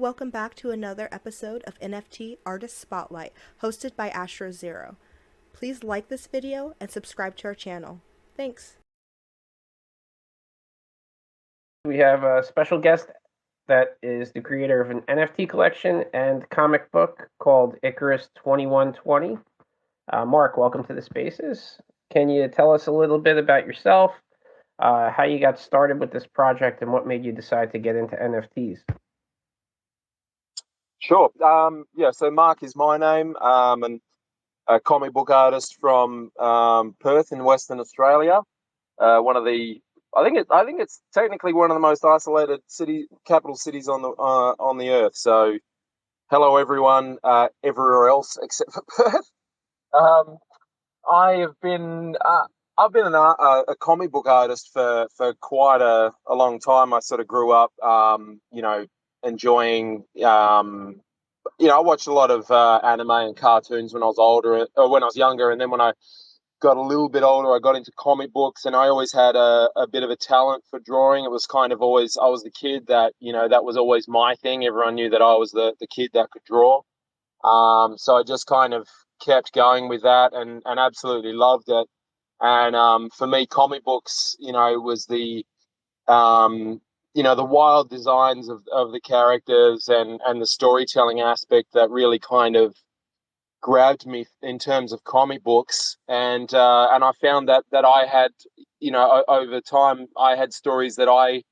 welcome back to another episode of NFT Artist Spotlight, hosted by AstroZero. Please like this video and subscribe to our channel. Thanks. We have a special guest that is the creator of an NFT collection and comic book called Icarus 2120. Mark, welcome to the Spaces. Can you tell us a little bit about yourself, how you got started with this project, and what made you decide to get into NFTs? Sure. So Mark is my name. And a comic book artist from Perth in Western Australia. I think it's technically one of the most isolated capital cities on the earth. So, hello everyone, everywhere else except for Perth. I've been a comic book artist for quite a long time. I sort of grew up, enjoying. I watched a lot of anime and cartoons when I was younger, and then when I got a little bit older, I got into comic books, and I always had a bit of a talent for drawing. It was kind of always, I was the kid that, that was always my thing. Everyone knew that I was the kid that could draw. So I just kind of kept going with that and absolutely loved it. And for me, comic books, was the wild designs of the characters and the storytelling aspect that really kind of grabbed me in terms of comic books. And I found that I had, over time, I had stories that I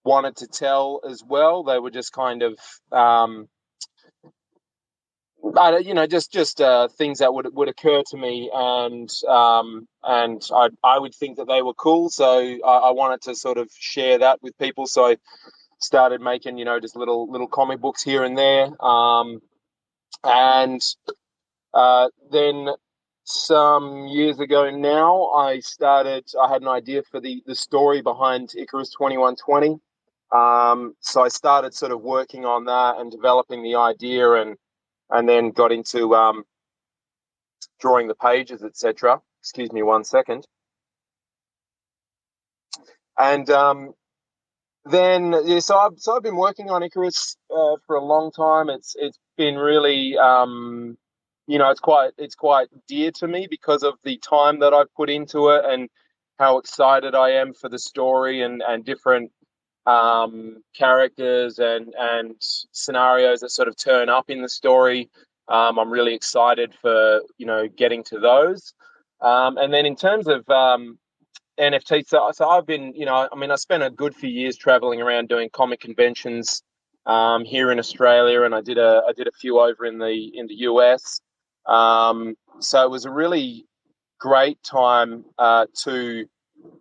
wanted to tell as well. They were just kind of, just things that would occur to me, and I would think that they were cool. So I wanted to sort of share that with people. So I started making, just little comic books here and there. And then some years ago now, I had an idea for the story behind Icarus 2120. So I started sort of working on that and developing the idea, and then got into drawing the pages, etc. Excuse me 1 second. And so I've been working on Icarus for a long time. It's been really it's quite dear to me because of the time that I've put into it and how excited I am for the story and different characters and scenarios that sort of turn up in the story. I'm really excited for, getting to those. And then in terms of NFT, so I've been, I spent a good few years traveling around doing comic conventions here in Australia, and I did a few over in the US. So it was a really great time to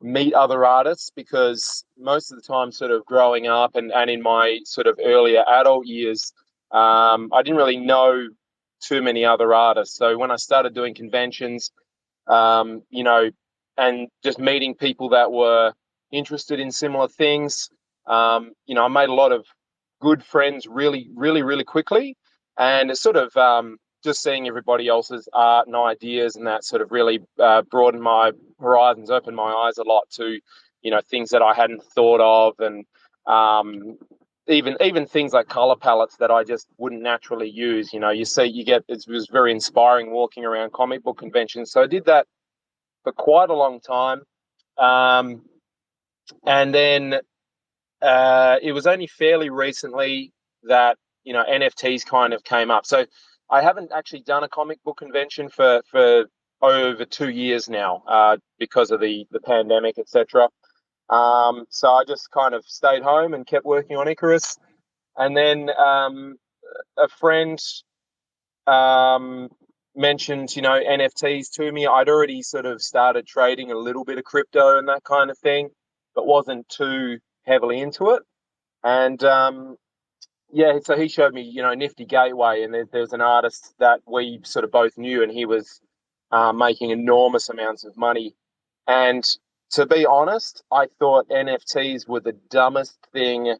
meet other artists, because most of the time, sort of growing up and in my sort of earlier adult years, I didn't really know too many other artists. So when I started doing conventions, and just meeting people that were interested in similar things, I made a lot of good friends really, really, really quickly. And it's sort of just seeing everybody else's art and ideas, and that sort of really broadened my horizons, opened my eyes a lot to, things that I hadn't thought of, and even things like color palettes that I just wouldn't naturally use. It was very inspiring walking around comic book conventions. So I did that for quite a long time. And then it was only fairly recently that, NFTs kind of came up. So I haven't actually done a comic book convention for over 2 years now because of the pandemic, etc. So I just kind of stayed home and kept working on Icarus. And then a friend mentioned, NFTs to me. I'd already sort of started trading a little bit of crypto and that kind of thing, but wasn't too heavily into it. And so he showed me, Nifty Gateway, and there's an artist that we sort of both knew, and he was making enormous amounts of money. And to be honest, I thought NFTs were the dumbest thing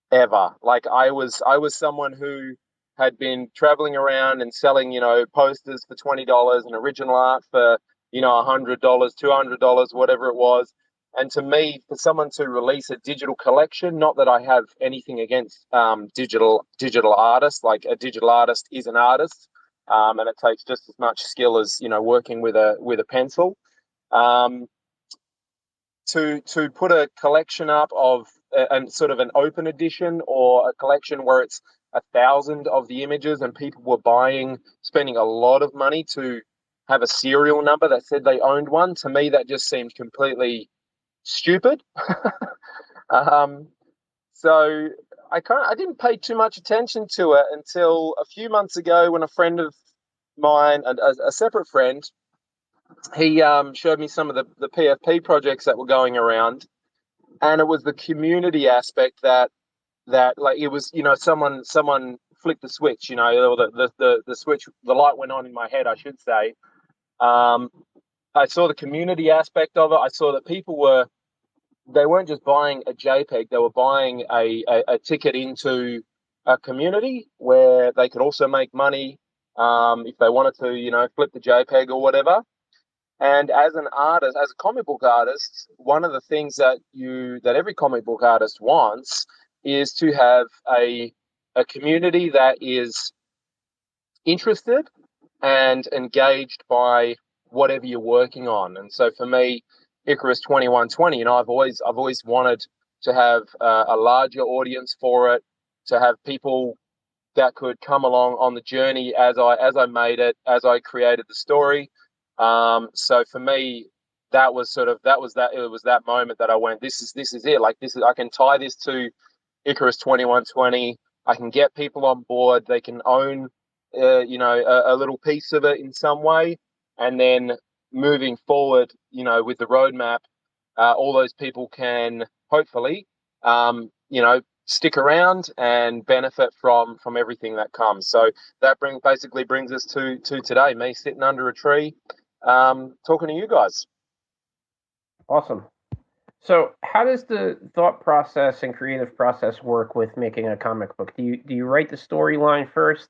ever. Like I was someone who had been traveling around and selling, posters for $20 and original art for, $100, $200, whatever it was. And to me, for someone to release a digital collection, not that I have anything against digital artists, like a digital artist is an artist, and it takes just as much skill as working with a pencil. To put a collection up of and sort of an open edition, or a collection where it's 1,000 of the images and people were spending a lot of money to have a serial number that said they owned one, to me that just seemed completely stupid. So I didn't pay too much attention to it until a few months ago, when a friend of mine, a separate friend, he showed me some of the PFP projects that were going around, and it was the community aspect that like, it was, someone flicked the switch, or the switch, the light went on in my head, I should say. I saw the community aspect of it. I saw that they weren't just buying a JPEG, they were buying a ticket into a community where they could also make money if they wanted to, flip the JPEG or whatever. And as an artist, as a comic book artist, one of the things that every comic book artist wants is to have a community that is interested and engaged by whatever you're working on. And so for me, Icarus 2120, I've always wanted to have a larger audience for it, to have people that could come along on the journey as I made it, as I created the story. So for me, it was that moment that I went, this is it. Like, I can tie this to Icarus 2120. I can get people on board. They can own, a little piece of it in some way, and then moving forward, with the roadmap, all those people can hopefully, stick around and benefit from everything that comes. So that basically brings us to today, me sitting under a tree, talking to you guys. Awesome. So how does the thought process and creative process work with making a comic book? Do you write the storyline first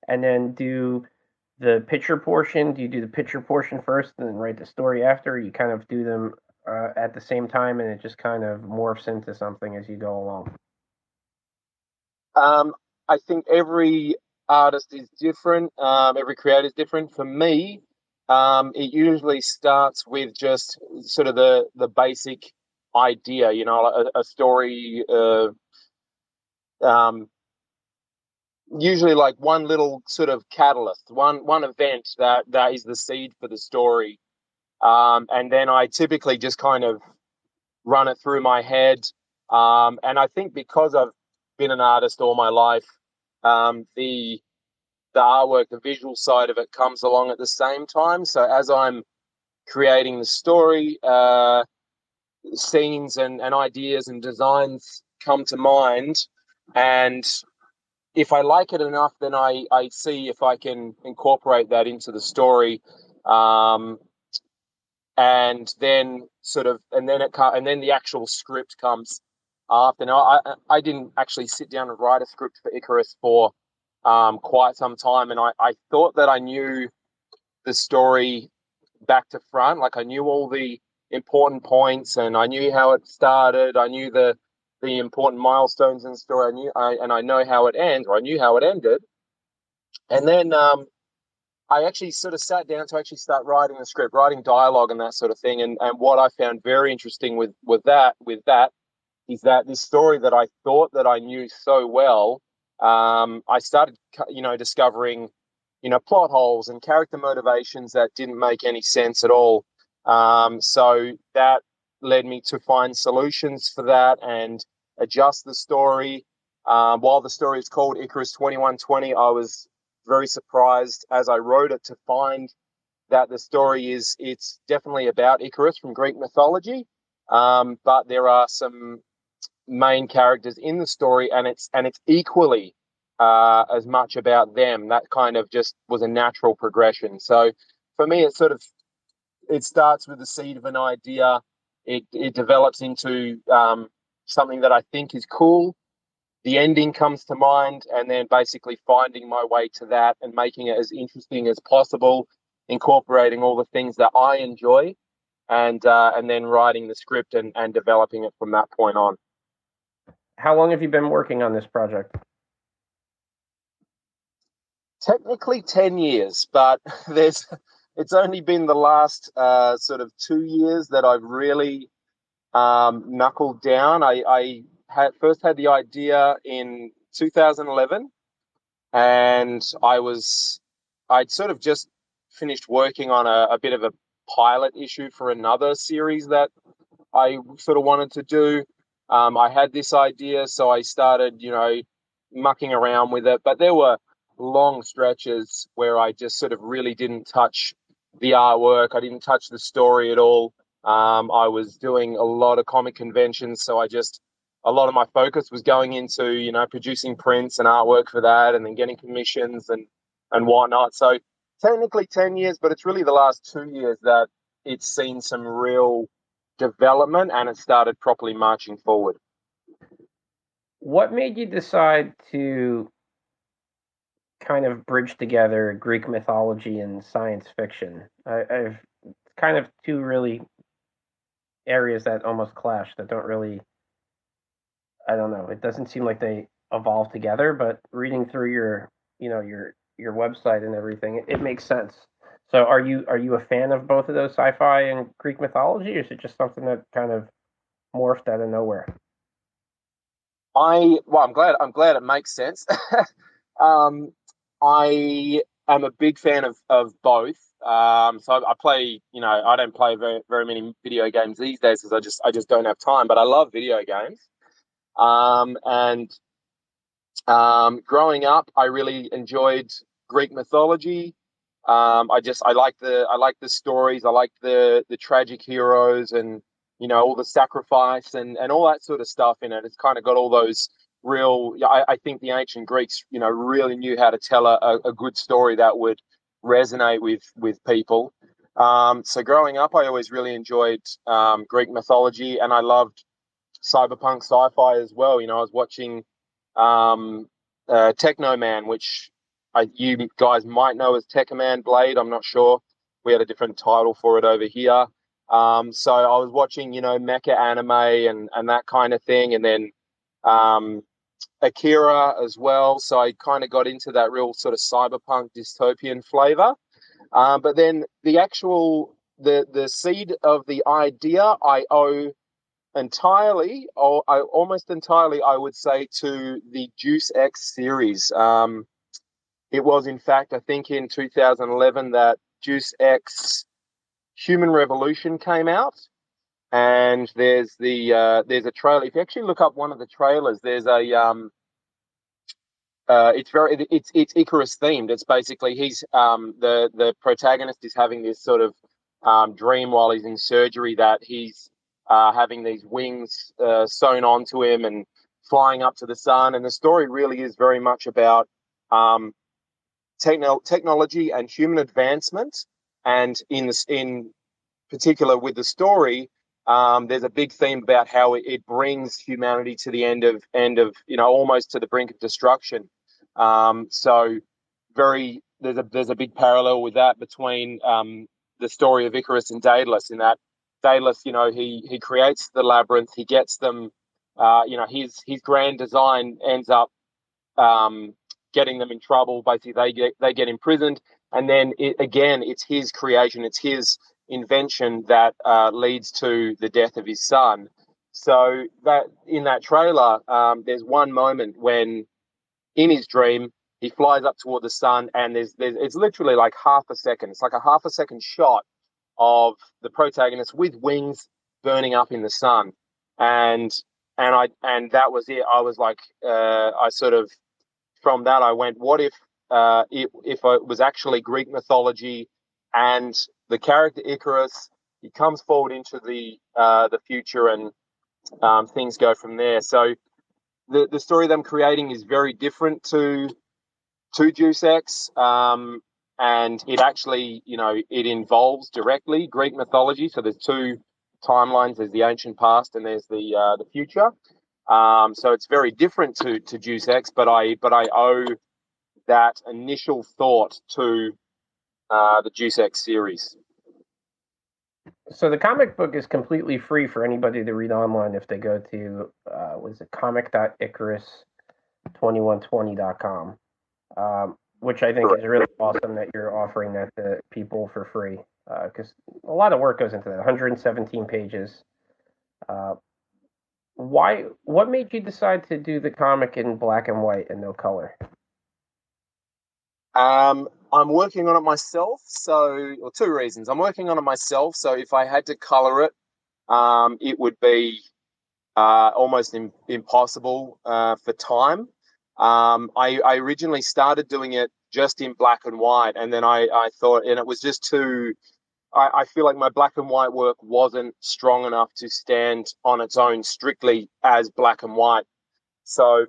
and then do the picture portion? Do you do the picture portion first and then write the story after? Or you kind of do them at the same time, and it just kind of morphs into something as you go along? I think every artist is different. Every creator is different. For me, it usually starts with just sort of the basic idea, a story, usually like one little sort of catalyst, one event that is the seed for the story. And then I typically just kind of run it through my head. And I think because I've been an artist all my life, the artwork, the visual side of it comes along at the same time. So as I'm creating the story, scenes and ideas and designs come to mind, and if I like it enough, then I see if I can incorporate that into the story, and then the actual script comes after. Now, I didn't actually sit down and write a script for Icarus for quite some time, and I thought that I knew the story back to front. Like, I knew all the important points, and I knew how it started. I knew the important milestones in the story. I know how it ends, or I knew how it ended. And then I actually sort of sat down to actually start writing the script, writing dialogue and that sort of thing. And what I found very interesting with that is that this story that I thought that I knew so well, I started, discovering, plot holes and character motivations that didn't make any sense at all. So that led me to find solutions for that and adjust the story. While the story is called Icarus 2120, I was very surprised as I wrote it to find that the story it's definitely about Icarus from Greek mythology, but there are some main characters in the story, and it's equally as much about them. That kind of just was a natural progression. So for me, it starts with the seed of an idea. It develops into something that I think is cool. The ending comes to mind, and then basically finding my way to that and making it as interesting as possible, incorporating all the things that I enjoy. and then writing the script and developing it from that point on. How long have you been working on this project? Technically 10 years, but it's only been the last sort of 2 years that I've really knuckled down. I first had the idea in 2011, and I'd sort of just finished working on a bit of a pilot issue for another series that I sort of wanted to do. I had this idea, so I started, mucking around with it. But there were long stretches where I just sort of really didn't touch the artwork. I didn't touch the story at all. I was doing a lot of comic conventions, so a lot of my focus was going into, producing prints and artwork for that, and then getting commissions and whatnot. So technically 10 years, but it's really the last 2 years that it's seen some real development and it started properly marching forward. What made you decide to kind of bridge together Greek mythology and science fiction? I've kind of two really areas that almost clash, that don't really, I don't know, it doesn't seem like they evolve together, but reading through your website and everything, it makes sense. So are you a fan of both of those, sci-fi and Greek mythology, or is it just something that kind of morphed out of nowhere? I'm glad it makes sense. I am a big fan of both. So I play, I don't play very many video games these days because I just don't have time. But I love video games. And growing up, I really enjoyed Greek mythology. I like the stories. I like the tragic heroes and all the sacrifice and all that sort of stuff in it. It's kind of got all those real. I think the ancient Greeks really knew how to tell a good story that would resonate with people. So growing up, I always really enjoyed Greek mythology, and I loved cyberpunk sci-fi as well. I was watching Techno Man, which you guys might know as Tekkaman Blade. I'm not sure. We had a different title for it over here. So I was watching, mecha anime and that kind of thing, and then Akira as well. So I kind of got into that real sort of cyberpunk dystopian flavor. But then the seed of the idea I owe entirely, or almost entirely, I would say, to the Juice X series. It was, in fact, I think in 2011 that Juice X Human Revolution came out, and there's a trailer. If you actually look up one of the trailers, there's it's Icarus themed. It's basically the protagonist is having this sort of dream while he's in surgery that he's having these wings sewn onto him and flying up to the sun. And the story really is very much about technology and human advancement. And in particular with the story, there's a big theme about how it brings humanity to the end of almost to the brink of destruction. So there's a big parallel with that between the story of Icarus and Daedalus, in that Daedalus, he creates the labyrinth, he gets them, his grand design ends up getting them in trouble. Basically, they get imprisoned, and then it's his creation, it's his invention that leads to the death of his son. So that in that trailer, there's one moment when, in his dream, he flies up toward the sun, and there's it's literally like half a second. It's like a half a second shot of the protagonist with wings burning up in the sun, and that was it. I was like, I sort of, from that I went, what if it was actually Greek mythology, and the character Icarus, he comes forward into the future, and things go from there. So the story that I'm creating is very different to Juice X, and it actually, it involves directly Greek mythology. So there's two timelines: there's the ancient past and there's the future. So it's very different to Juice X, but I owe that initial thought to the Juice X series. So the comic book is completely free for anybody to read online if they go to comic.icarus2120.com, which I think is really awesome that you're offering that to people for free, because a lot of work goes into that. 117 pages. What made you decide to do the comic in black and white and no color? I'm working on it myself, or two reasons. I'm working on it myself, so if I had to color it, it would be almost impossible for time. I originally started doing it just in black and white, and then I thought, and it was just too. I feel like my black and white work wasn't strong enough to stand on its own strictly as black and white. So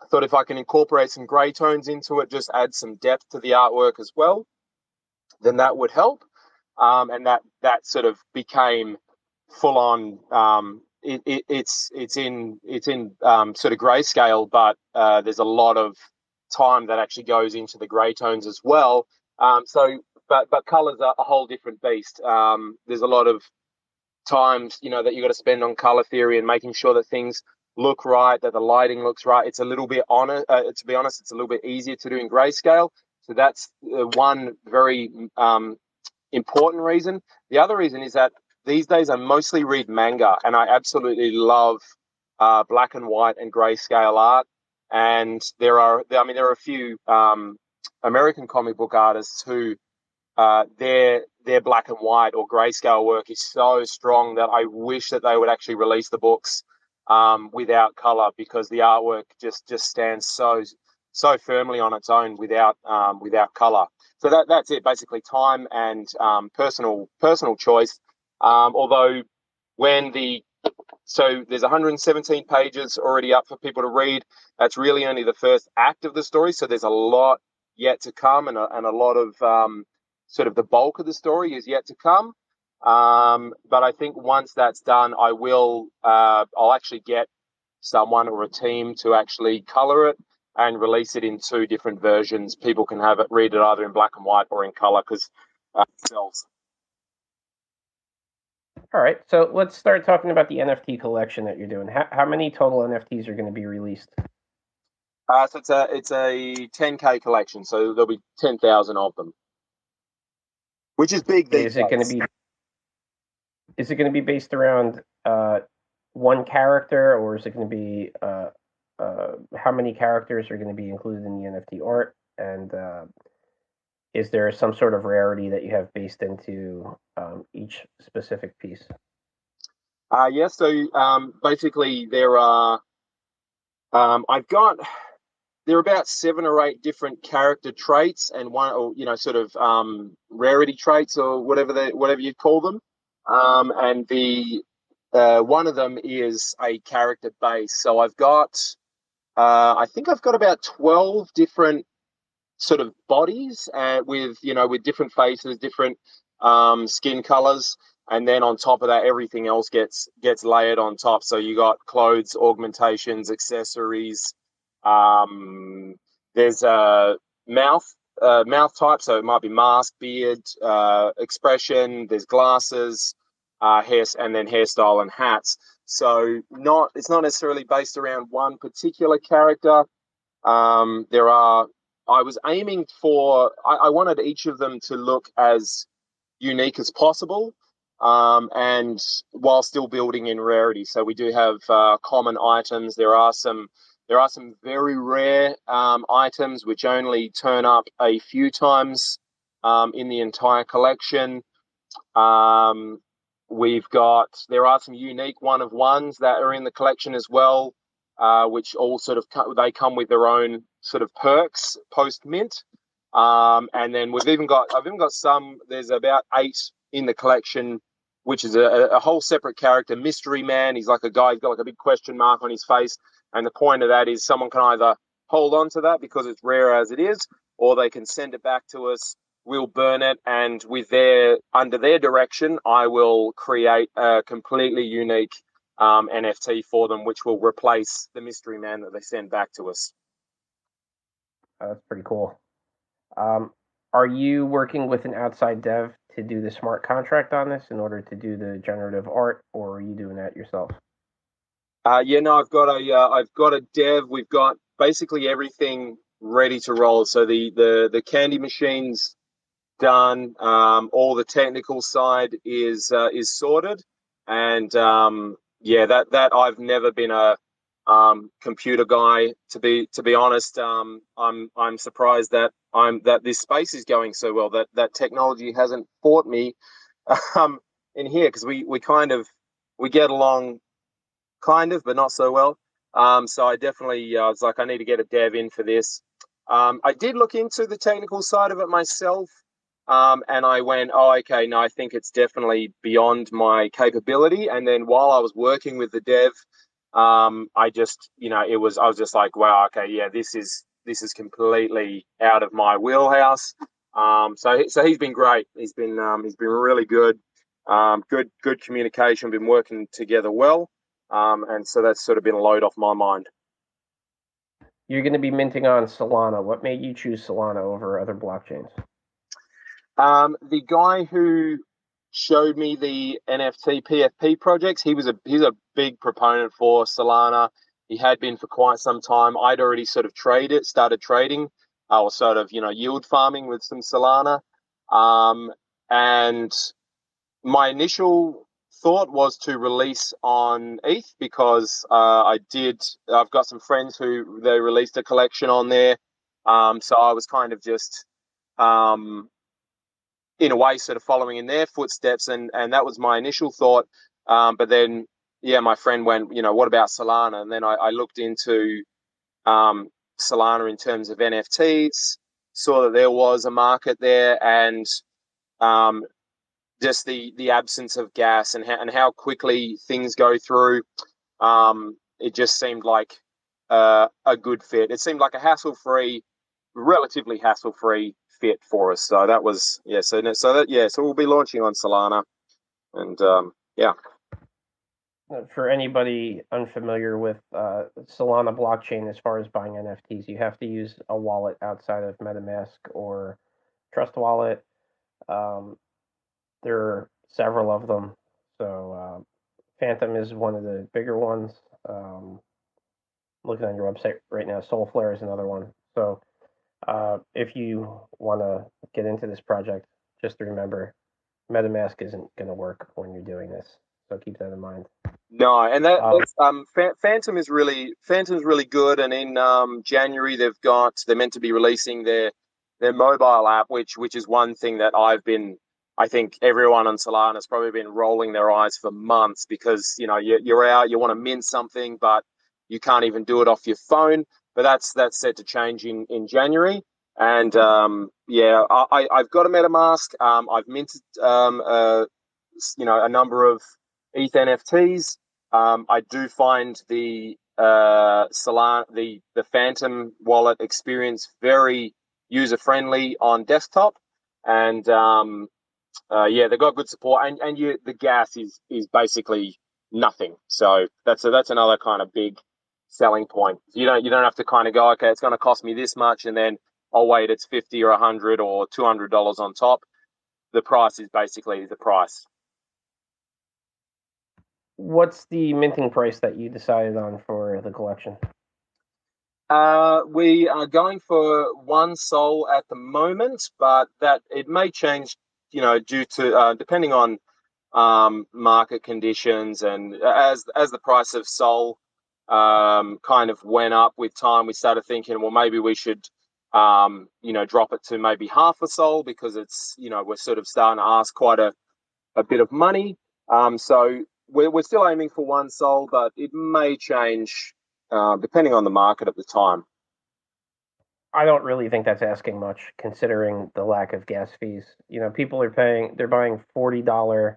I thought if I can incorporate some grey tones into it, just add some depth to the artwork as well, then that would help. And that sort of became full on. It's in sort of grayscale, but there's a lot of time that actually goes into the grey tones as well. But colors are a whole different beast. There's a lot of times that you got to spend on color theory and making sure that things look right, that the lighting looks right. It's a little bit to be honest, it's a little bit easier to do in grayscale. So that's one very important reason. The other reason is that these days I mostly read manga, and I absolutely love black and white and grayscale art. And there are a few American comic book artists who their black and white or grayscale work is so strong that I wish that they would actually release the books without color, because the artwork just stands so firmly on its own without color. So that's it, basically time and personal choice. Although there's 117 pages already up for people to read. That's really only the first act of the story. So there's a lot yet to come, and a lot of sort of the bulk of the story is yet to come. But I think once that's done, I'll actually get someone or a team to actually color it and release it in two different versions. People can read it either in black and white or in color, because it sells. All right, so let's start talking about the NFT collection that you're doing. How many total NFTs are going to be released? So it's a 10K collection, so there'll be 10,000 of them, which is big these days. Is it going to be based around one character, or is it going to be how many characters are going to be included in the NFT art? And is there some sort of rarity that you have based into each specific piece? Yes. So basically, there are about 7 or 8 different character traits, and one, or sort of rarity traits, or whatever you call them. And the one of them is a character base. So I think I've got about 12 different sort of bodies, with different faces, different skin colors, and then on top of that, everything else gets layered on top. So you got clothes, augmentations, accessories. There's a mouth type, so it might be mask, beard, expression. There's glasses, hair, and then hairstyle and hats. So it's not necessarily based around one particular character. I was aiming for, I wanted each of them to look as unique as possible, and while still building in rarity. So we do have common items. There are some very rare items which only turn up a few times in the entire collection. There are some unique one of ones that are in the collection as well, which all sort of they come with their own sort of perks post mint. And then I've even got some. There's about 8 in the collection, which is a whole separate character, Mystery Man. He's like a guy. He's got like a big question mark on his face, and the point of that is someone can either hold on to that because it's rare as it is, or they can send it back to us. We'll burn it, and under their direction, I will create a completely unique NFT for them, which will replace the Mystery Man that they send back to us. That's pretty cool. Are you working with an outside dev to do the smart contract on this in order to do the generative art, or are you doing that yourself? Yeah, no, I've got a dev. We've got basically everything ready to roll. So the candy machine's done. All the technical side is sorted, and yeah, that I've never been a computer guy, to be honest. I'm surprised that this space is going so well. That technology hasn't fought me in here, because we kind of we get along kind of, but not so well. So I definitely was like, I need to get a dev in for this. I did look into the technical side of it myself, and I went, oh, okay, no, I think it's definitely beyond my capability. And then while I was working with the dev, I just, I was just like, wow, okay, yeah, this is completely out of my wheelhouse. So he's been great. He's been really good. Good communication. Been working together well. And so that's sort of been a load off my mind. You're going to be minting on Solana. What made you choose Solana over other blockchains? The guy who showed me the NFT PFP projects, he's a big proponent for Solana. He had been for quite some time. I'd already sort of started trading, or sort of yield farming with some Solana, and my initial thought was to release on ETH, because I've got some friends who they released a collection on there. So I was kind of just in a way sort of following in their footsteps, and that was my initial thought. But then yeah, my friend went, what about Solana? And then I looked into Solana in terms of NFTs, saw that there was a market there, and um, just the absence of gas, and how quickly things go through. It just seemed like a good fit. It seemed like a relatively hassle-free fit for us. So that was, yeah. So we'll be launching on Solana, and yeah. For anybody unfamiliar with Solana blockchain, as far as buying NFTs, you have to use a wallet outside of MetaMask or Trust Wallet. There are several of them. So Phantom is one of the bigger ones. Looking on your website right now, Soulflare is another one. So if you want to get into this project, just remember, MetaMask isn't going to work when you're doing this. So keep that in mind. No, and Phantom's really good. And in January they're meant to be releasing their mobile app, which is one thing that I think everyone on Solana has probably been rolling their eyes for months, because you're out, you want to mint something, but you can't even do it off your phone. But that's set to change in January. And yeah, I've got a MetaMask. I've minted a number of ETH NFTs. I do find the Solana, the Phantom wallet experience very user friendly on desktop, and yeah, they've got good support, and the gas is basically nothing. So that's another kind of big selling point. You don't have to kind of go, okay, it's going to cost me this much, and then oh wait, it's $50 or $100 or $200 on top. The price is basically the price. What's the minting price that you decided on for the collection? We are going for 1 Sol at the moment, but that it may change, due to depending on market conditions, and as the price of Sol kind of went up with time, we started thinking, well, maybe we should drop it to maybe half a Sol, because it's we're sort of starting to ask quite a bit of money. So we're still aiming for 1 Sol, but it may change depending on the market at the time. I don't really think that's asking much, considering the lack of gas fees. People they're buying $40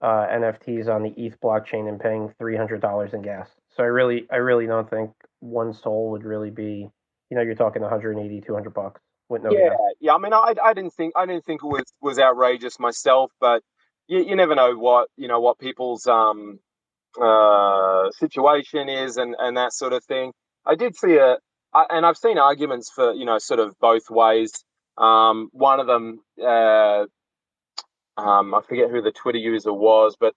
NFTs on the ETH blockchain and paying $300 in gas. So I really don't think 1 Sol would really be, you're talking 180, $200 with no gas. Yeah. I mean, I didn't think it was outrageous myself, but you never know what people's situation is, and that sort of thing. I did see and I've seen arguments for sort of both ways. One of them I forget who the Twitter user was, but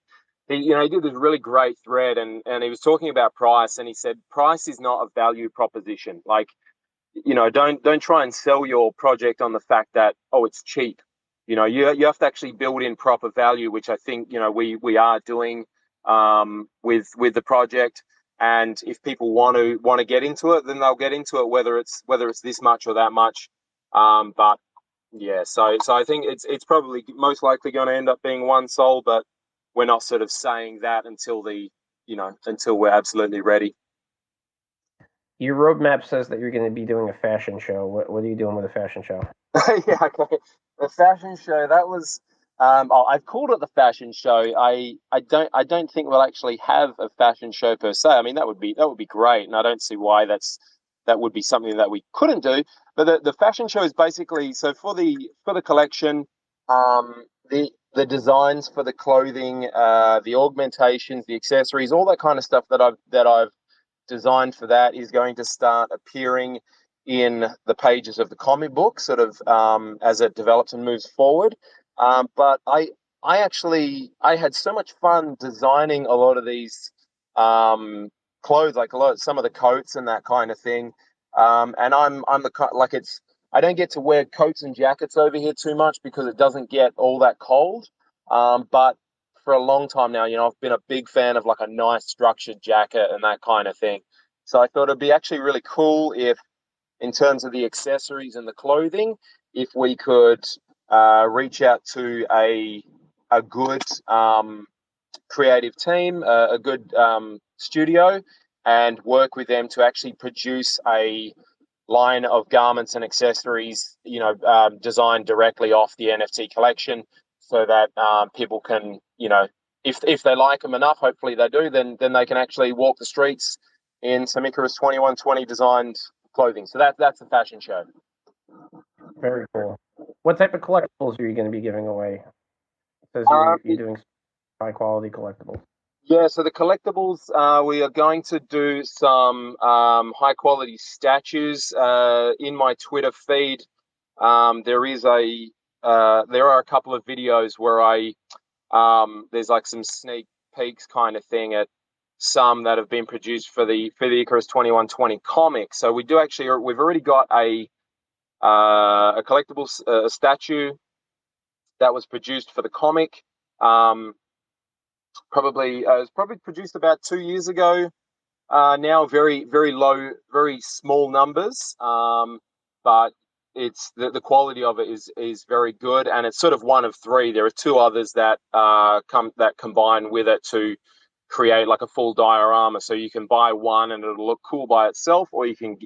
he did this really great thread, and he was talking about price, and he said price is not a value proposition. Like, don't try and sell your project on the fact that, oh, it's cheap. You have to actually build in proper value, which I think we are doing with the project. And if people want to get into it, then they'll get into it, whether it's this much or that much. But yeah, so I think it's probably most likely going to end up being one soul, but we're not sort of saying that until we're absolutely ready. Your roadmap says that you're going to be doing a fashion show. What are you doing with a fashion show? Yeah, okay. The fashion show, that was I've called it the fashion show. I don't think we'll actually have a fashion show per se. I mean, that would be great, and I don't see why that would be something that we couldn't do. But the fashion show is basically, so for the collection, the designs for the clothing, the augmentations, the accessories, all that kind of stuff that I've designed for that is going to start appearing in the pages of the comic book, sort of as it develops and moves forward. But I had so much fun designing a lot of these clothes, like some of the coats and that kind of thing. And I'm like, it's I don't get to wear coats and jackets over here too much because it doesn't get all that cold. But for a long time now, I've been a big fan of like a nice structured jacket and that kind of thing. So I thought it'd be actually really cool if, in terms of the accessories and the clothing, if we could reach out to a good creative team, a good studio, and work with them to actually produce a line of garments and accessories, designed directly off the NFT collection, so that people can, if they like them enough, hopefully they do, then they can actually walk the streets in some Icarus 2120 designed clothing. So that's the fashion show. Very cool. What type of collectibles are you going to be giving away? It says you're doing high quality collectibles. Yeah, so the collectibles, we are going to do some high quality statues. In my Twitter feed, there are a couple of videos where there's like some sneak peeks kind of thing at some that have been produced for the Icarus 2120 comic. So we've already got a collectible statue that was produced for the comic. It was probably produced about 2 years ago. Now very very low, very small numbers, but it's the quality of it is very good, and it's sort of one of three. There are two others that combine with it to create like a full diorama. So you can buy one and it'll look cool by itself, or you can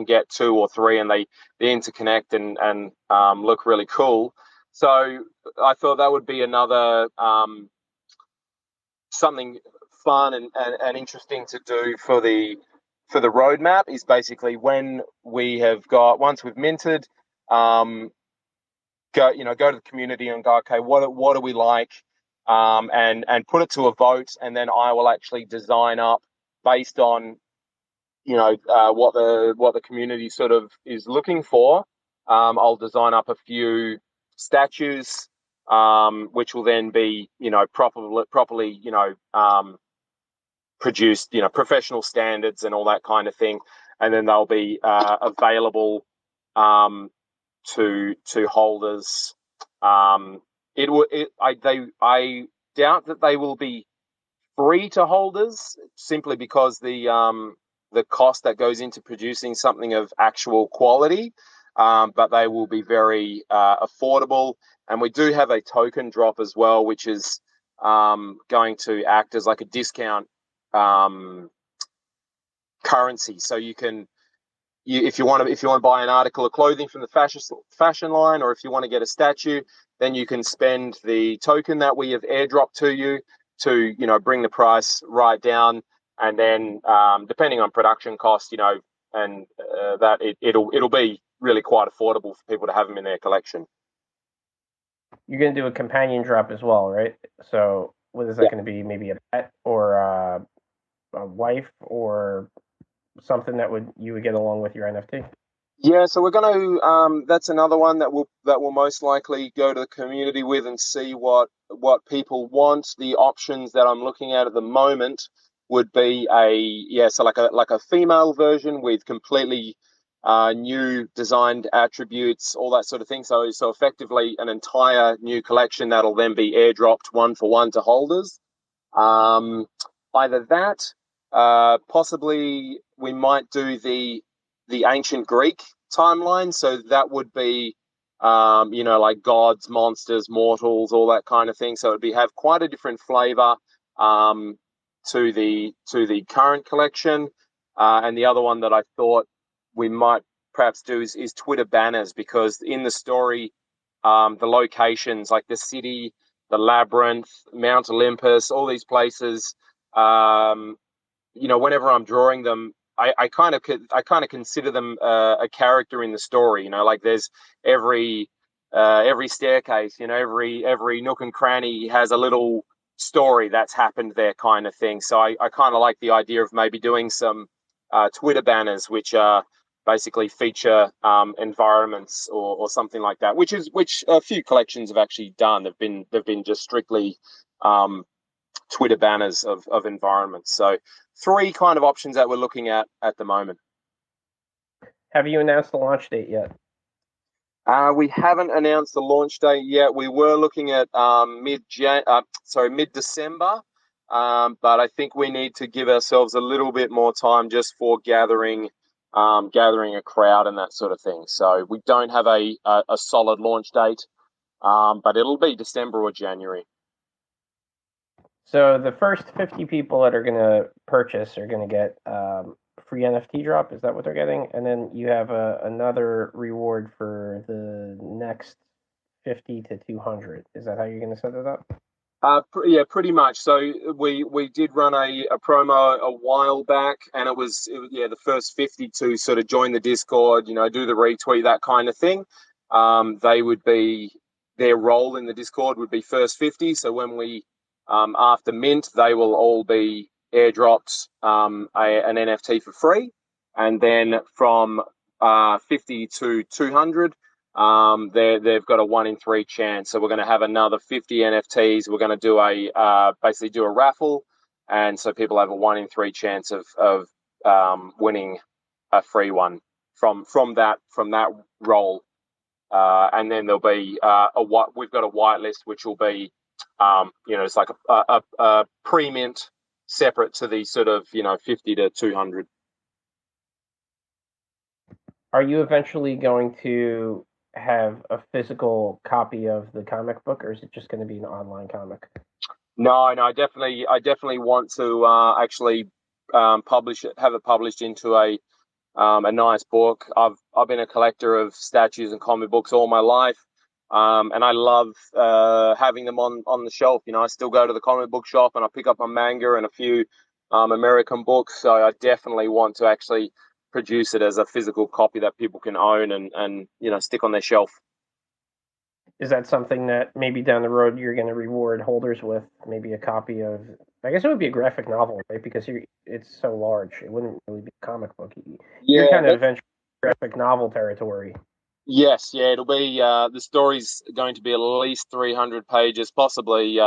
get two or three and they interconnect and look really cool. So I thought that would be another something fun and interesting to do for the roadmap, is basically when once we've minted, go to the community and go, okay, what do we like, and put it to a vote, and then I will actually design up based on what the community sort of is looking for. I'll design up a few statues, which will then be properly produced, professional standards and all that kind of thing, and then they'll be available to holders. I doubt that they will be free to holders, simply because the cost that goes into producing something of actual quality, but they will be very affordable. And we do have a token drop as well, which is going to act as like a discount currency. So if you want to buy an article of clothing from the fashion line, or if you want to get a statue, then you can spend the token that we have airdropped to you to bring the price right down. And then depending on production cost, and that it'll be really quite affordable for people to have them in their collection. You're going to do a companion drop as well, right? So what is that going to be? Maybe a pet or a wife or something that you would get along with your NFT? Yeah, so we're going to. That's another one that will most likely go to the community with and see what people want. The options that I'm looking at the moment would be so like a female version with completely new designed attributes, all that sort of thing. So effectively an entire new collection that'll then be airdropped one for one to holders. Um, Either that, possibly we might do the ancient Greek timeline. So that would be, like gods, monsters, mortals, all that kind of thing. So it'd be have quite a different flavor um, to the current collection. And the other one that I thought we might perhaps do is Twitter banners, because in the story, the locations like the city, the labyrinth, Mount Olympus, all these places. Um, Whenever I'm drawing them, I kind of consider them a character in the story. Like there's every staircase, every nook and cranny has a little story that's happened there, kind of thing. So I kind of like the idea of maybe doing some Twitter banners, which basically feature environments or something like that, which a few collections have actually done. They've been just strictly Twitter banners of environments. So three kind of options that we're looking at the moment. Have you announced the launch date yet? We haven't announced the launch date yet. We were looking at mid-December, but I think we need to give ourselves a little bit more time just for gathering a crowd and that sort of thing. So we don't have a solid launch date, but it'll be December or January. So the first 50 people that are going to purchase are going to get free NFT drop. Is that what they're getting? And then you have another reward for the next 50 to 200. Is that how you're going to set it up? Yeah, pretty much. So we did run a promo a while back, and it was the first 50 to sort of join the Discord, do the retweet, that kind of thing. They would be Their role in the Discord would be first 50. So when we after mint, they will all be airdropped an NFT for free, and then from 50 to 200. They've got a 1 in 3 chance. So we're going to have another 50 NFTs. We're going to do basically do a raffle, and so people have a 1 in 3 chance of winning a free one from that role. And then there'll be we've got a whitelist, which will be it's like a pre-mint separate to the sort of 50 to 200. Are you eventually going to have a physical copy of the comic book, or is it just going to be an online comic? No, I definitely want to actually have it published into a nice book. I've been a collector of statues and comic books all my life, and I love having them on the shelf. I still go to the comic book shop and I pick up a manga and a few American books. So I definitely want to actually produce it as a physical copy that people can own and stick on their shelf. Is that something that maybe down the road you're going to reward holders with? Maybe a copy of, I guess it would be a graphic novel, right? Because it's so large, it wouldn't really be a comic book. You're kind of eventually graphic novel territory. Yes, yeah, it'll be the story's going to be at least 300 pages, possibly,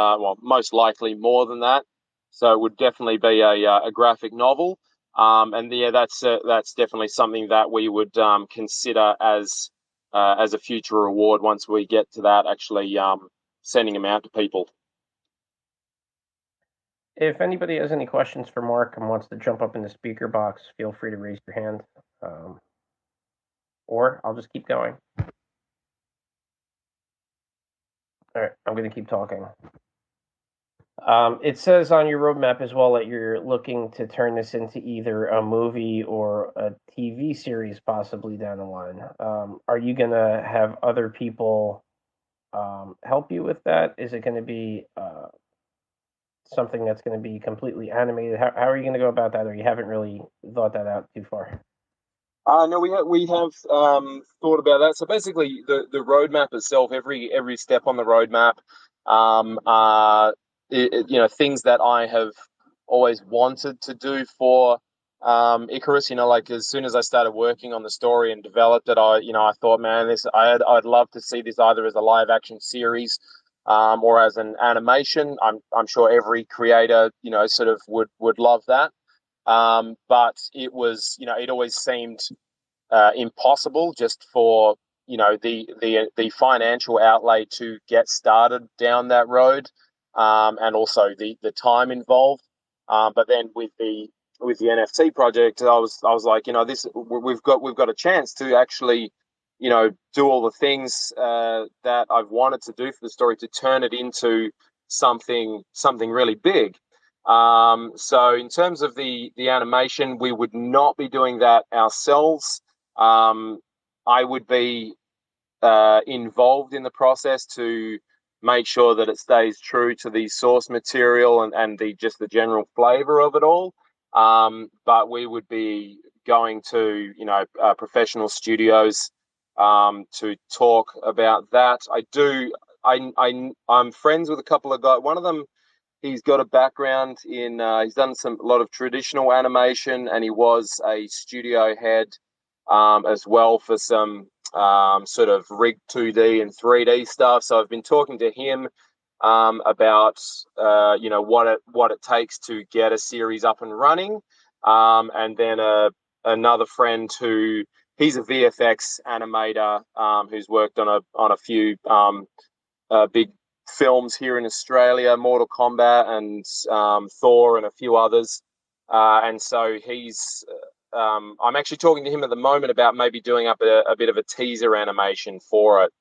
most likely more than that. So it would definitely be a graphic novel, and yeah, that's definitely something that we would consider as a future reward once we get to that, actually sending them out to people. If anybody has any questions for Mark and wants to jump up in the speaker box, feel free to raise your hand, or I'll just keep going. All right, I'm going to keep talking. It says on your roadmap as well that you're looking to turn this into either a movie or a TV series, possibly down the line. Are you going to have other people help you with that? Is it going to be something that's going to be completely animated? How are you going to go about that, or you haven't really thought that out too far? No, we have thought about that. So basically, the roadmap itself, every step on the roadmap, things that I have always wanted to do for Icarus. Like as soon as I started working on the story and developed it, I thought, man, I'd love to see this either as a live action series, or as an animation. I'm sure every creator, sort of would love that. But it was, it always seemed impossible just for the financial outlay to get started down that road, and also the time involved. But then with the NFT project, I was like, this we've got a chance to actually, do all the things that I've wanted to do for the story, to turn it into something really big. So in terms of the animation, we would not be doing that ourselves. I would be involved in the process to make sure that it stays true to the source material and the general flavor of it all. But we would be going to professional studios to talk about that. I'm friends with a couple of guys. One of them, he's got a background in he's done a lot of traditional animation, and he was a studio head as well for some sort of rig 2D and 3D stuff. So I've been talking to him about what it takes to get a series up and running, and then another friend who, he's a VFX animator, who's worked on a few big films here in Australia, Mortal Kombat and Thor and a few others. And so I'm actually talking to him at the moment about maybe doing up a bit of a teaser animation for it.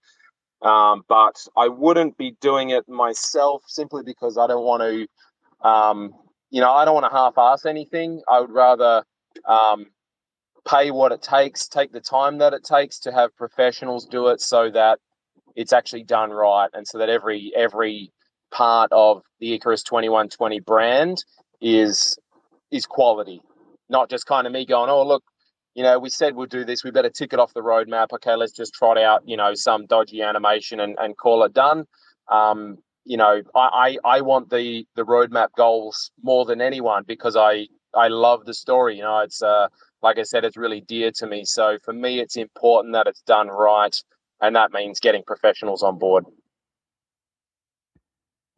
But I wouldn't be doing it myself, simply because I don't want to, I don't want to half-ass anything. I would rather pay what it takes, take the time that it takes to have professionals do it, so that it's actually done right, and so that every part of the Icarus 2120 brand is quality, not just kind of me going, oh look, we said we'll do this, we better tick it off the roadmap. Okay, let's just trot out some dodgy animation and call it done. I want the roadmap goals more than anyone, because I love the story. It's like I said, it's really dear to me. So for me, it's important that it's done right, and that means getting professionals on board.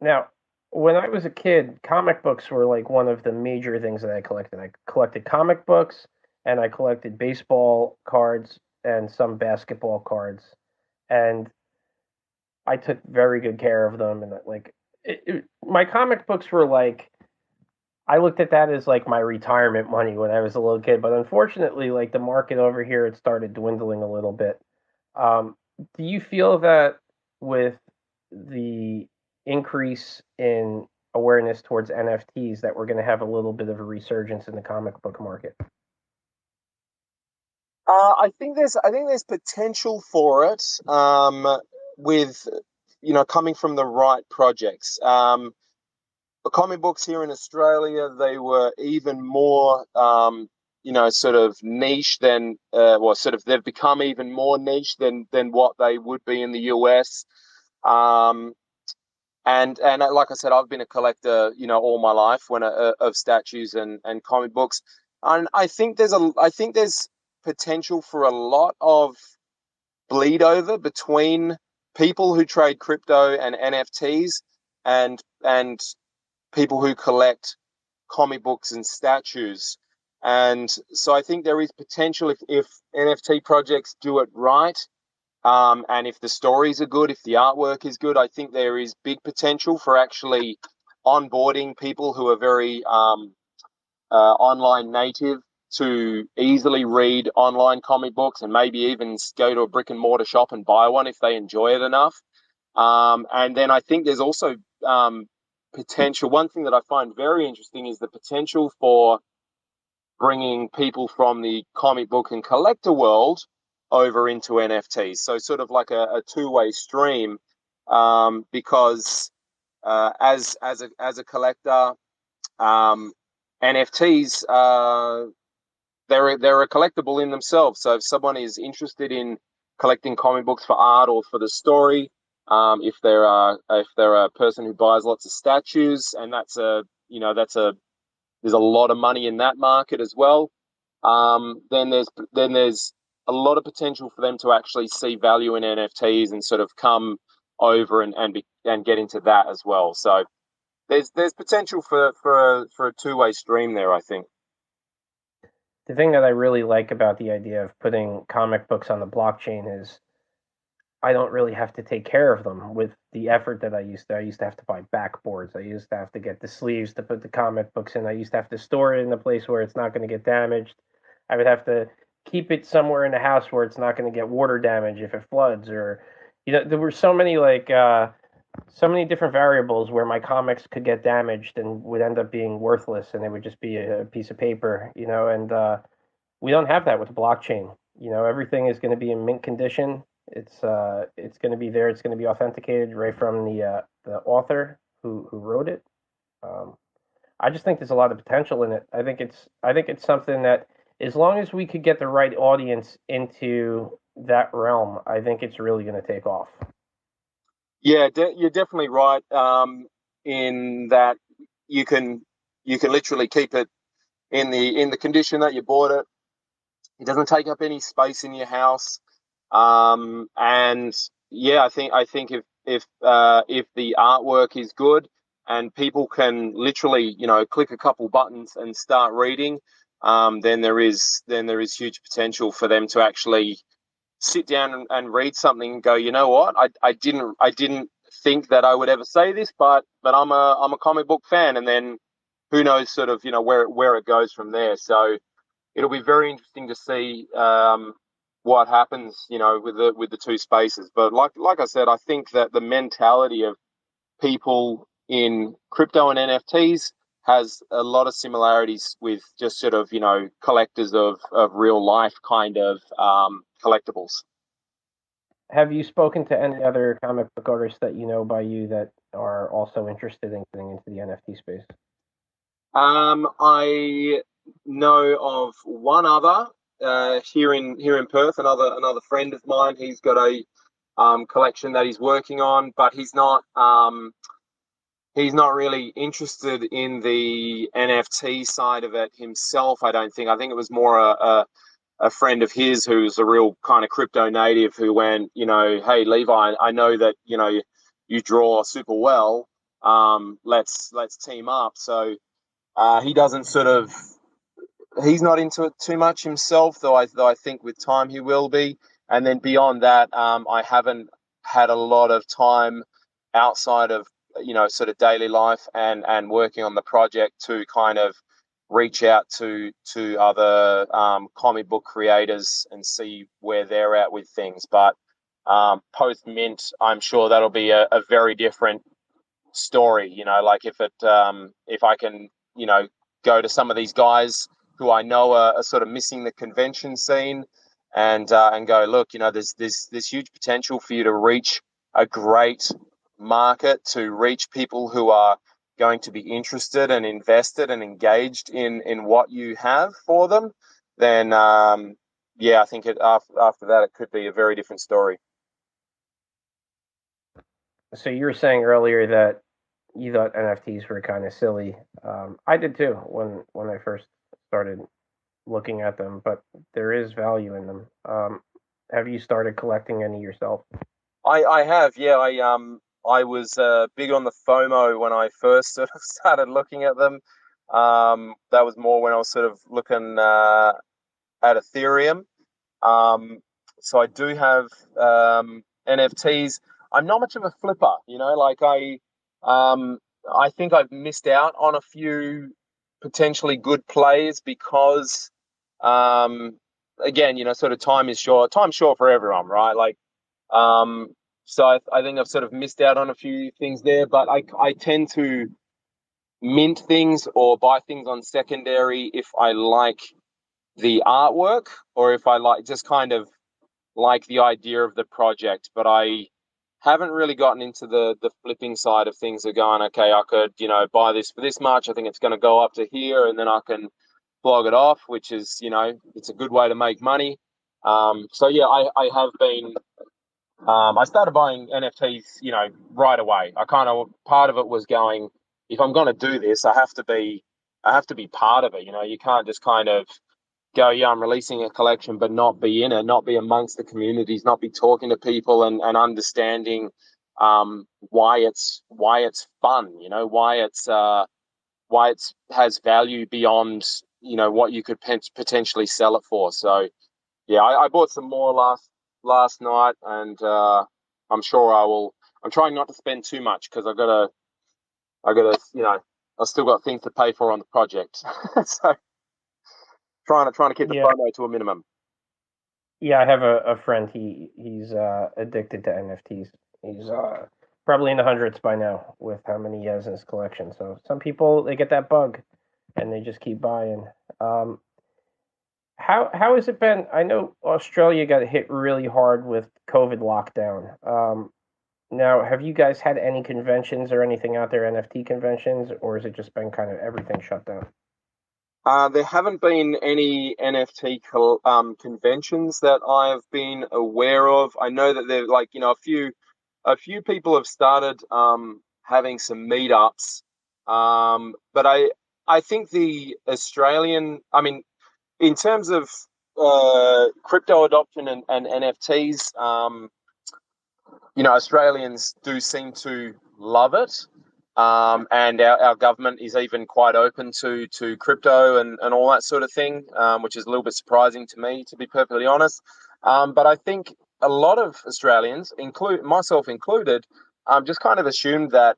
Now, when I was a kid, comic books were like one of the major things that I collected. I collected comic books, and I collected baseball cards and some basketball cards, and I took very good care of them. And my comic books were like, I looked at that as like my retirement money when I was a little kid. But unfortunately, like the market over here, it started dwindling a little bit. Do you feel that with the increase in awareness towards NFTs that we're going to have a little bit of a resurgence in the comic book market? I think there's potential for it, with coming from the right projects. The comic books here in Australia, they were even more sort of niche than they've become even more niche than what they would be in the US. And like I said, I've been a collector, all my life of statues and comic books, and I think there's potential for a lot of bleed over between people who trade crypto and NFTs and people who collect comic books and statues. And so I think there is potential if NFT projects do it right. And if the stories are good, if the artwork is good, I think there is big potential for actually onboarding people who are very online native to easily read online comic books, and maybe even go to a brick and mortar shop and buy one if they enjoy it enough. And then I think there's also potential. One thing that I find very interesting is the potential for bringing people from the comic book and collector world over into NFTs. So sort of like a two-way stream, because as a collector, NFTs they're a collectible in themselves. So if someone is interested in collecting comic books for art or for the story, if they're a person who buys lots of statues, and that's a there's a lot of money in that market as well. Then there's a lot of potential for them to actually see value in NFTs and sort of come over and get into that as well. So there's potential for a two-way stream there, I think. The thing that I really like about the idea of putting comic books on the blockchain is I don't really have to take care of them with the effort that I used to. I used to have to buy backboards. I used to have to get the sleeves to put the comic books in. I used to have to store it in a place where it's not going to get damaged. I would have to keep it somewhere in the house where it's not going to get water damage if it floods, or there were so many so many different variables where my comics could get damaged and would end up being worthless, and it would just be a piece of paper, and we don't have that with the blockchain. Everything is going to be in mint condition. It's going to be there. It's going to be authenticated right from the author who wrote it. I just think there's a lot of potential in it. I think it's something that, as long as we could get the right audience into that realm, I think it's really going to take off. Yeah, you're definitely right. In that you can literally keep it in the condition that you bought it. It doesn't take up any space in your house. And yeah, I think if the artwork is good and people can literally click a couple buttons and start reading, then there is huge potential for them to actually sit down and read something and go, you know what, I didn't think that I would ever say this, but I'm a comic book fan, and then who knows sort of where it goes from there. So it'll be very interesting to see what happens, with the two spaces. But like I said, I think that the mentality of people in crypto and NFTs has a lot of similarities with just sort of collectors of real life kind of collectibles. Have you spoken to any other comic book artists that you know by you that are also interested in getting into the NFT space? I know of one other here in Perth. Another friend of mine. He's got a collection that he's working on, but he's not really interested in the NFT side of it himself. I don't think. I think it was more a friend of his who's a real kind of crypto native who went, hey Levi, I know that you draw super well. Let's team up. So he doesn't he's not into it too much himself, though I think with time he will be. And then beyond that, I haven't had a lot of time outside of sort of daily life and working on the project to kind of reach out to other comic book creators and see where they're at with things. But post mint, I'm sure that'll be a very different story. Like if I can go to some of these guys who I know are sort of missing the convention scene and go, look, there's huge potential for you to reach a great market, to reach people who are going to be interested and invested and engaged in what you have for them, then I think after that it could be a very different story. So you were saying earlier that you thought NFTs were kind of silly. I did too when I first started looking at them, but there is value in them. Have you started collecting any yourself? I have, yeah. I was big on the FOMO when I first sort of started looking at them. That was more when I was sort of looking at Ethereum. So I do have NFTs. I'm not much of a flipper, like I think I've missed out on a few potentially good plays because, again, sort of time is short. Time's short for everyone, right? Like, so I think I've sort of missed out on a few things there, but I tend to mint things or buy things on secondary if I like the artwork or if I just kind of like the idea of the project. But I haven't really gotten into the flipping side of things of going, okay, I could, buy this for this much. I think it's going to go up to here and then I can flog it off, which is, it's a good way to make money. So yeah, I have been, I started buying NFTs, right away. I kind of, part of it was going, if I'm going to do this, I have to be have to be part of it. You can't just kind of go, yeah, I'm releasing a collection, but not be in it, not be amongst the communities, not be talking to people and understanding why it's fun, why it's has value beyond what you could potentially sell it for. So yeah, I bought some more last night, and I'm sure I will. I'm trying not to spend too much because I gotta I've still got things to pay for on the project. So trying to keep the Yeah, FOMO to a minimum. yeah. I have a friend. He's addicted to NFTs. He's probably in the hundreds by now with how many he has in his collection. So some people, they get that bug and they just keep buying. Um, how has it been? I know Australia got hit really hard with COVID lockdown. Now, have you guys had any conventions or anything out there, NFT conventions, or has it just been kind of everything shut down? There haven't been any NFT conventions that I've been aware of. I know that there, like, a few people have started having some meetups, but I think the Australian, I mean, in terms of crypto adoption and NFTs, Australians do seem to love it. And our government is even quite open to crypto and all that sort of thing, which is a little bit surprising to me, to be perfectly honest. But I think a lot of Australians, myself included, just kind of assumed that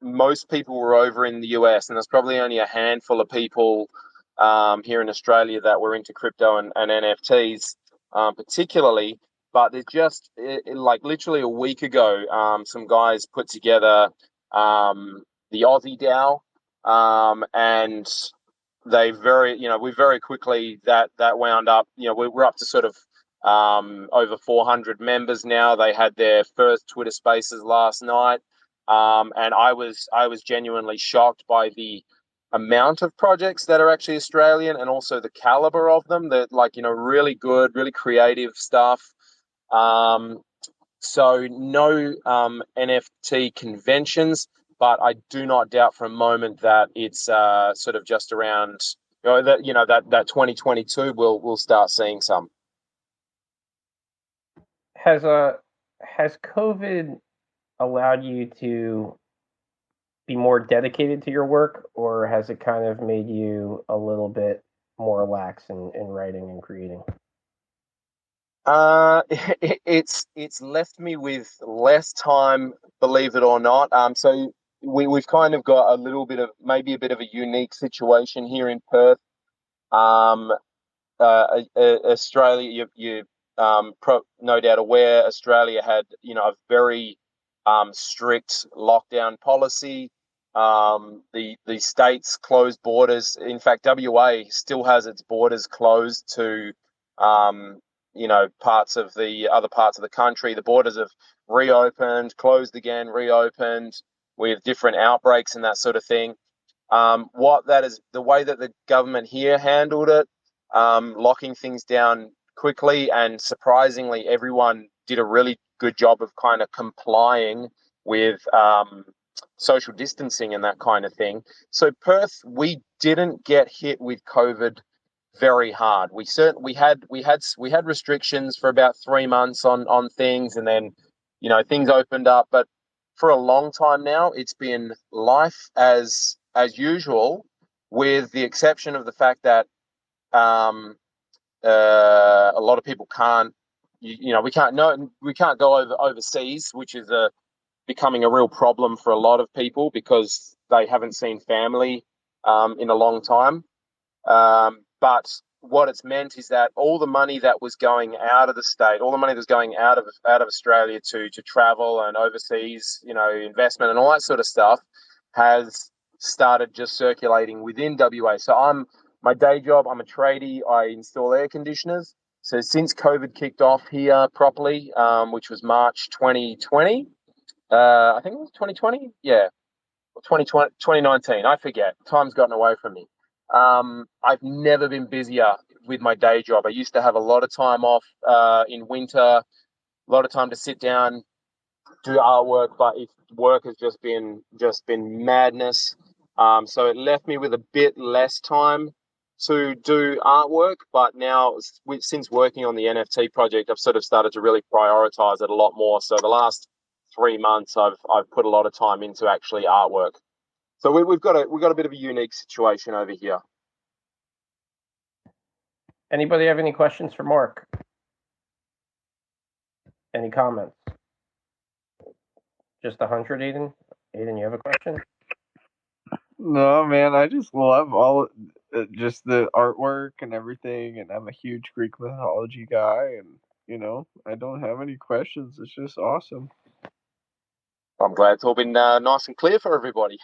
most people were over in the US, and there's probably only a handful of people here in Australia that were into crypto and NFTs, particularly. But there's just like literally a week ago, some guys put together the Aussie DAO, and we very quickly that wound up. We're up to sort of over 400 members now. They had their first Twitter Spaces last night, and I was genuinely shocked by the amount of projects that are actually Australian and also the caliber of them. That really good, really creative stuff. Um, so no NFT conventions, but I do not doubt for a moment that it's sort of just around that 2022 we'll start seeing some. Has has COVID allowed you to be more dedicated to your work, or has it kind of made you a little bit more lax in writing and creating? It's left me with less time, believe it or not. So we've kind of got a little bit of maybe a bit of a unique situation here in Perth. Um, Australia, no doubt aware, Australia had a very strict lockdown policy. The states closed borders. In fact, WA still has its borders closed to parts of the other parts of the country. The borders have reopened, closed again, reopened with different outbreaks and that sort of thing. What that is, the way that the government here handled it, locking things down quickly, and surprisingly, everyone did a really good job of kind of complying with social distancing and that kind of thing. So Perth, we didn't get hit with COVID very hard. We had restrictions for about 3 months on things, and then things opened up. But for a long time now, it's been life as usual, with the exception of the fact that a lot of people can't. We can't go overseas, which is becoming a real problem for a lot of people because they haven't seen family in a long time. But what it's meant is that all the money that was going out of the state, all the money that was going out of Australia to travel and overseas, investment and all that sort of stuff, has started just circulating within WA. So my day job, I'm a tradie. I install air conditioners. So since COVID kicked off here properly, which was March 2020, I think it was 2020. Yeah, 2020, 2019. I forget. Time's gotten away from me. I've never been busier with my day job. I used to have a lot of time off in winter, a lot of time to sit down, do artwork, but work has just been madness. So it left me with a bit less time to do artwork. But now, since working on the NFT project, I've sort of started to really prioritize it a lot more. So the last 3 months, I've put a lot of time into actually artwork. So we've got a bit of a unique situation over here. Anybody have any questions for Mark? Any comments? Just 100, Aiden? Aiden, you have a question? No, man, I just love all just the artwork and everything, and I'm a huge Greek mythology guy, and I don't have any questions. It's just awesome. I'm glad it's all been nice and clear for everybody.